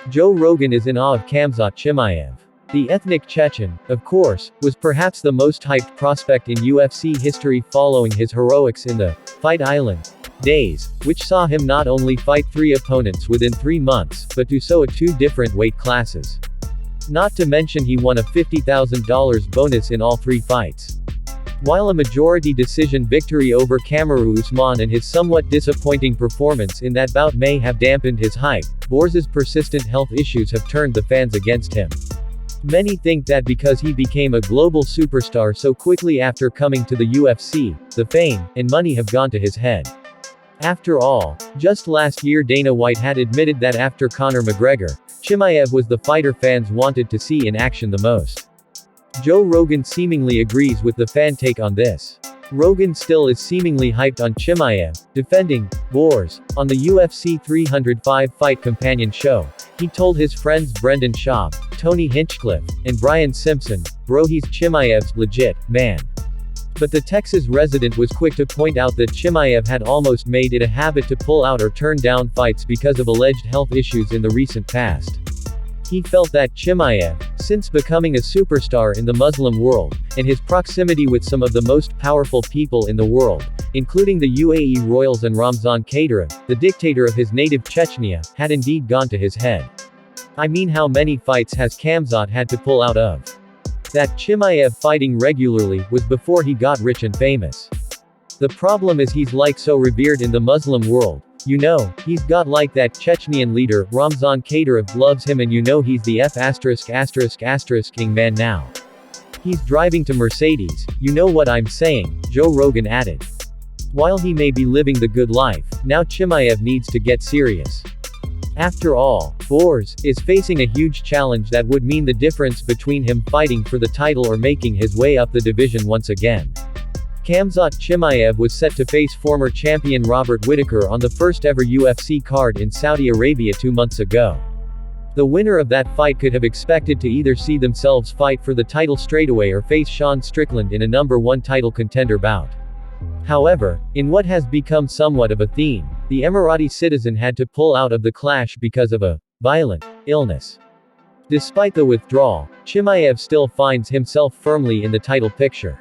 Joe Rogan is in awe of Khamzat Chimaev. The ethnic Chechen, of course, was perhaps the most hyped prospect in UFC history following his heroics in the Fight Island days, which saw him not only fight 3 opponents within 3 months, but do so at 2 different weight classes. Not to mention he won a $50,000 bonus in all 3 fights. While a majority decision victory over Kamaru Usman and his somewhat disappointing performance in that bout may have dampened his hype, Borz's persistent health issues have turned the fans against him. Many think that because he became a global superstar so quickly after coming to the UFC, the fame and money have gone to his head. After all, just last year Dana White had admitted that after Conor McGregor, Chimaev was the fighter fans wanted to see in action the most. Joe Rogan seemingly agrees with the fan take on this. Rogan still is seemingly hyped on Chimaev, defending Borz on the UFC 305 Fight Companion show. He told his friends Brendan Schaub, Tony Hinchcliffe, and Brian Simpson, "Bro, he's Chimaev's legit man." But the Texas resident was quick to point out that Chimaev had almost made it a habit to pull out or turn down fights because of alleged health issues in the recent past. He felt that Chimaev, since becoming a superstar in the Muslim world, and his proximity with some of the most powerful people in the world, including the UAE royals and Ramzan Kadyrov, the dictator of his native Chechnya, had indeed gone to his head. I mean, how many fights has Khamzat had to pull out of? That Chimaev fighting regularly was before he got rich and famous. The problem is he's like so revered in the Muslim world. You know, he's got like that Chechnyan leader, Ramzan Kadyrov loves him, and you know he's the king man now. He's driving to Mercedes, you know what I'm saying, Joe Rogan added. While he may be living the good life, now Chimaev needs to get serious. After all, Borz is facing a huge challenge that would mean the difference between him fighting for the title or making his way up the division once again. Khamzat Chimaev was set to face former champion Robert Whittaker on the first ever UFC card in Saudi Arabia 2 months ago. The winner of that fight could have expected to either see themselves fight for the title straightaway or face Sean Strickland in a number 1 title contender bout. However, in what has become somewhat of a theme, the Emirati citizen had to pull out of the clash because of a violent illness. Despite the withdrawal, Chimaev still finds himself firmly in the title picture.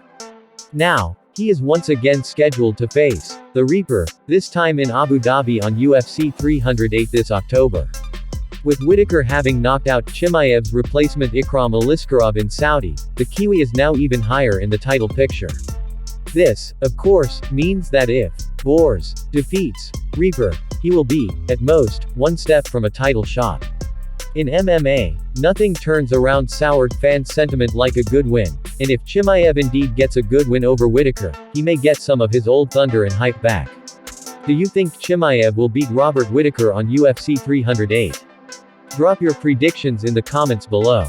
Now, he is once again scheduled to face the Reaper, this time in Abu Dhabi on UFC 308 this October. With Whittaker having knocked out Chimaev's replacement Ikram Aliskerov in Saudi, the Kiwi is now even higher in the title picture. This, of course, means that if Borz defeats Reaper, he will be, at most, 1 step from a title shot. In MMA, nothing turns around soured fan sentiment like a good win, and if Chimaev indeed gets a good win over Whittaker, he may get some of his old thunder and hype back. Do you think Chimaev will beat Robert Whittaker on UFC 308? Drop your predictions in the comments below.